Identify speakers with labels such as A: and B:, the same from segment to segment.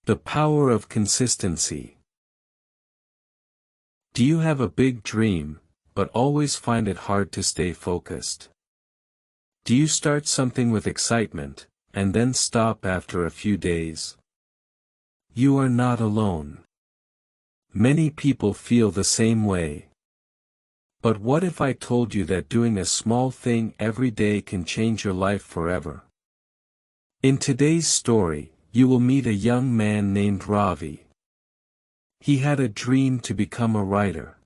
A: The power of consistency. Do you have a big dream, but always find it hard to stay focused? Do you start something with excitement, and then stop after a few days? You are not alone. Many people feel the same way. But what if I told you that doing a small thing every day can change your life forever? In today's story, you will meet a young man named Ravi. He had a dream to become a writer.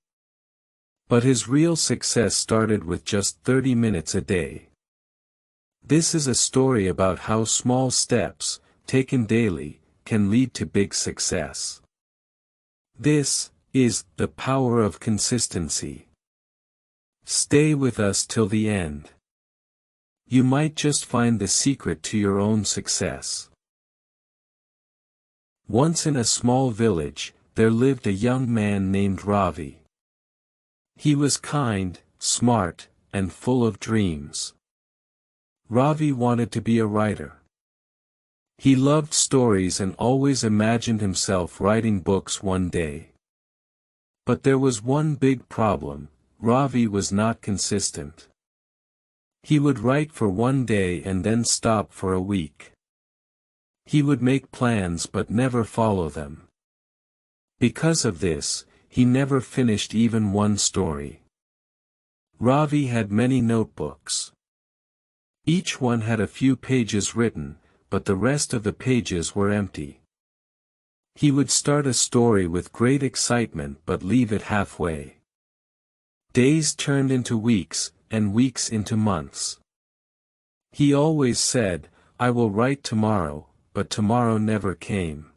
A: But his real success started with just 30 minutes a day. This is a story about how small steps, taken daily, can lead to big success. This is the power of consistency. Stay with us till the end. You might just find the secret to your own success. Once in a small village, there lived a young man named Ravi. He was kind, smart, and full of dreams. Ravi wanted to be a writer. He loved stories and always imagined himself writing books one day. But there was one big problem: Ravi was not consistent. He would write for one day and then stop for a week. He would make plans but never follow them. Because of this, he never finished even one story. Ravi had many notebooks. Each one had a few pages written, but the rest of the pages were empty. He would start a story with great excitement but leave it halfway. Days turned into weeks, and weeks into months. He always said, "I will write tomorrow," but tomorrow never came.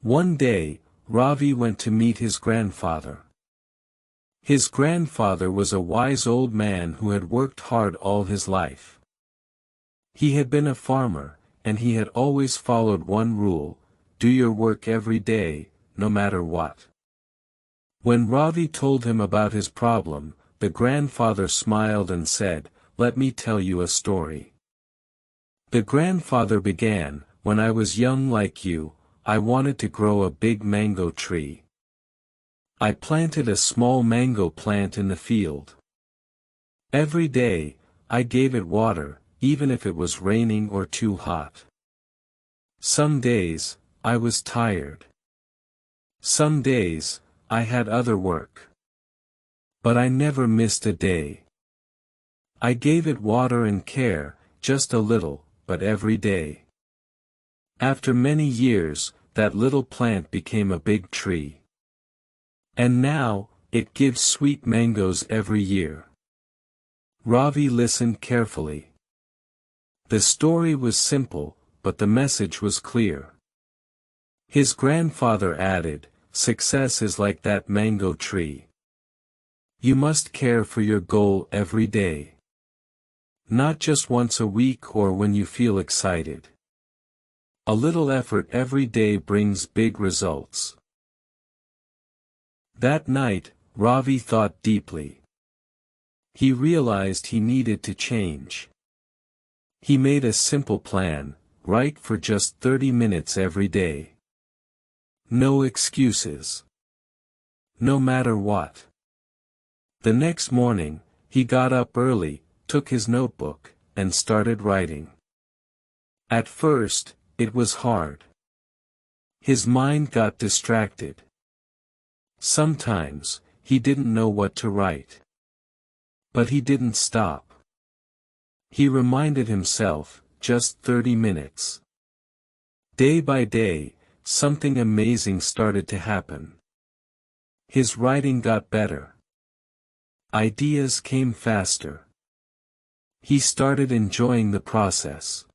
A: One day, Ravi went to meet his grandfather. His grandfather was a wise old man who had worked hard all his life. He had been a farmer, and he had always followed one rule: do your work every day, no matter what. When Ravi told him about his problem, the grandfather smiled and said, "Let me tell you a story." The grandfather began, "When I was young like you, I wanted to grow a big mango tree. I planted a small mango plant in the field. Every day, I gave it water, even if it was raining or too hot. Some days, I was tired. Some days, I had other work. But I never missed a day. I gave it water and care, just a little, but every day. After many years, that little plant became a big tree. And now, it gives sweet mangoes every year." Ravi listened carefully. The story was simple, but the message was clear. His grandfather added, "Success is like that mango tree. You must care for your goal every day. Not just once a week or when you feel excited. A little effort every day brings big results." That night, Ravi thought deeply. He realized he needed to change. He made a simple plan: write for just 30 minutes every day. No excuses. No matter what. The next morning, he got up early, took his notebook, and started writing. At first, it was hard. His mind got distracted. Sometimes, he didn't know what to write. But he didn't stop. He reminded himself, just 30 minutes. Day by day, something amazing started to happen. His writing got better. Ideas came faster. He started enjoying the process.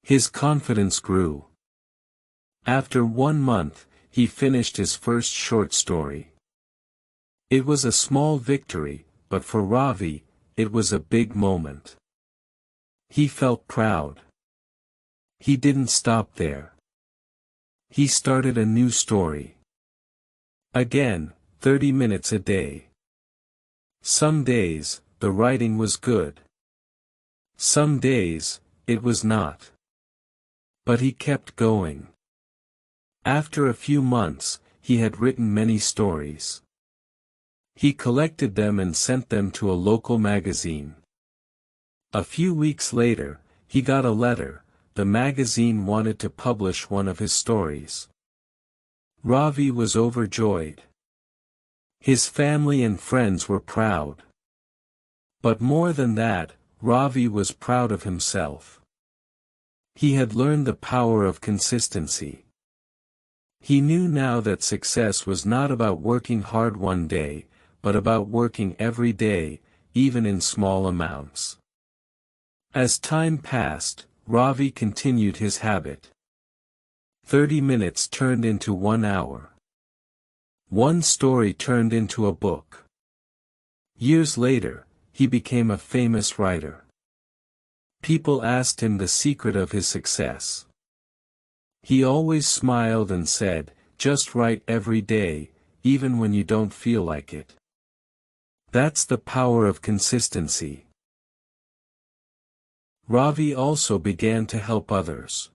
A: His confidence grew. After 1 month, he finished his first short story. It was a small victory, but for Ravi, it was a big moment. He felt proud. He didn't stop there. He started a new story. Again, 30 minutes a day. Some days, the writing was good. Some days, it was not. But he kept going. After a few months, he had written many stories. He collected them and sent them to a local magazine. A few weeks later, he got a letter. The magazine wanted to publish one of his stories. Ravi was overjoyed. His family and friends were proud. But more than that, Ravi was proud of himself. He had learned the power of consistency. He knew now that success was not about working hard one day, but about working every day, even in small amounts. As time passed, Ravi continued his habit. 30 minutes turned into 1 hour. One story turned into a book. Years later, he became a famous writer. People asked him the secret of his success. He always smiled and said, "Just write every day, even when you don't feel like it." That's the power of consistency. Ravi also began to help others.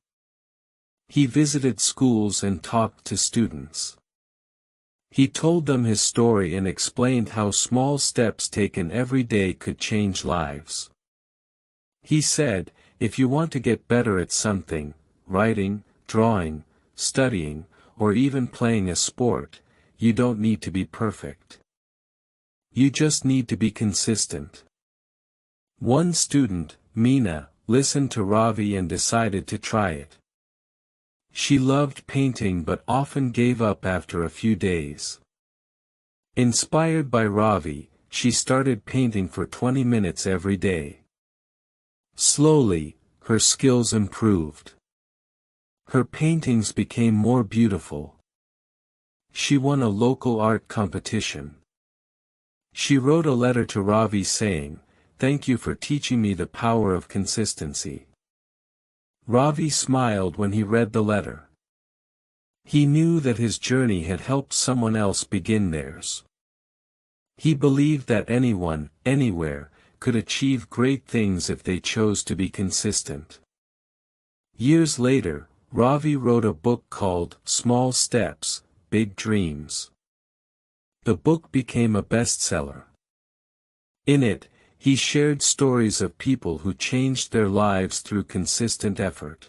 A: He visited schools and talked to students. He told them his story and explained how small steps taken every day could change lives. He said, "If you want to get better at something, writing, drawing, studying, or even playing a sport, you don't need to be perfect. You just need to be consistent." One student, Meena, listened to Ravi and decided to try it. She loved painting but often gave up after a few days. Inspired by Ravi, she started painting for 20 minutes every day. Slowly, her skills improved. Her paintings became more beautiful. She won a local art competition. She wrote a letter to Ravi saying, "Thank you for teaching me the power of consistency." Ravi smiled when he read the letter. He knew that his journey had helped someone else begin theirs. He believed that anyone, anywhere, could achieve great things if they chose to be consistent. Years later, Ravi wrote a book called Small Steps, Big Dreams. The book became a bestseller. In it, he shared stories of people who changed their lives through consistent effort.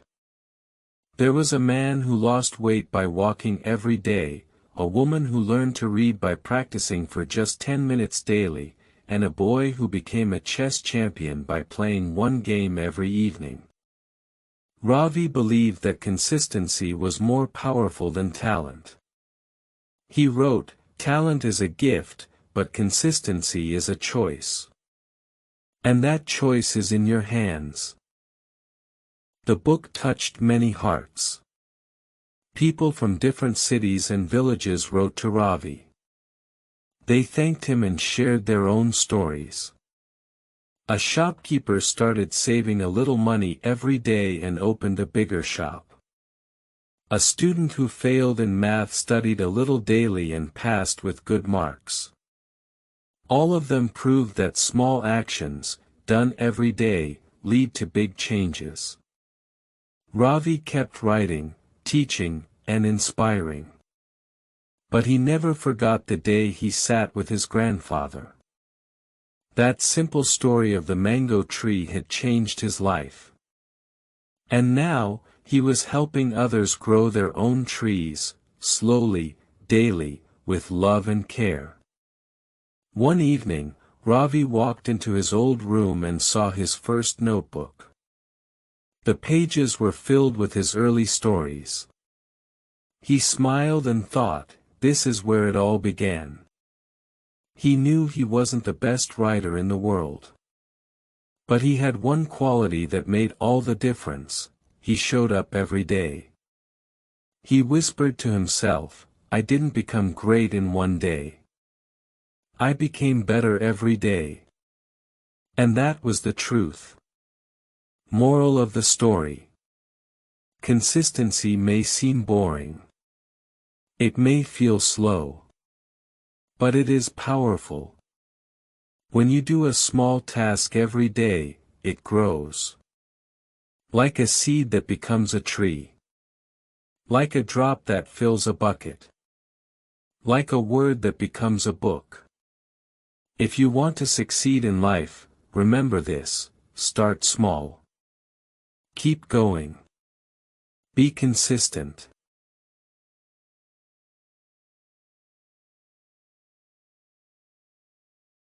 A: There was a man who lost weight by walking every day, a woman who learned to read by practicing for just 10 minutes daily, and a boy who became a chess champion by playing one game every evening. Ravi believed that consistency was more powerful than talent. He wrote, "Talent is a gift, but consistency is a choice. And that choice is in your hands." The book touched many hearts. People from different cities and villages wrote to Ravi. They thanked him and shared their own stories. A shopkeeper started saving a little money every day and opened a bigger shop. A student who failed in math studied a little daily and passed with good marks. All of them proved that small actions, done every day, lead to big changes. Ravi kept writing, teaching, and inspiring. But he never forgot the day he sat with his grandfather. That simple story of the mango tree had changed his life. And now, he was helping others grow their own trees, slowly, daily, with love and care. One evening, Ravi walked into his old room and saw his first notebook. The pages were filled with his early stories. He smiled and thought, this is where it all began. He knew he wasn't the best writer in the world. But he had one quality that made all the difference: he showed up every day. He whispered to himself, "I didn't become great in one day. I became better every day." And that was the truth. Moral of the story: consistency may seem boring. It may feel slow. But it is powerful. When you do a small task every day, it grows. Like a seed that becomes a tree. Like a drop that fills a bucket. Like a word that becomes a book. If you want to succeed in life, remember this: start small. Keep going. Be consistent.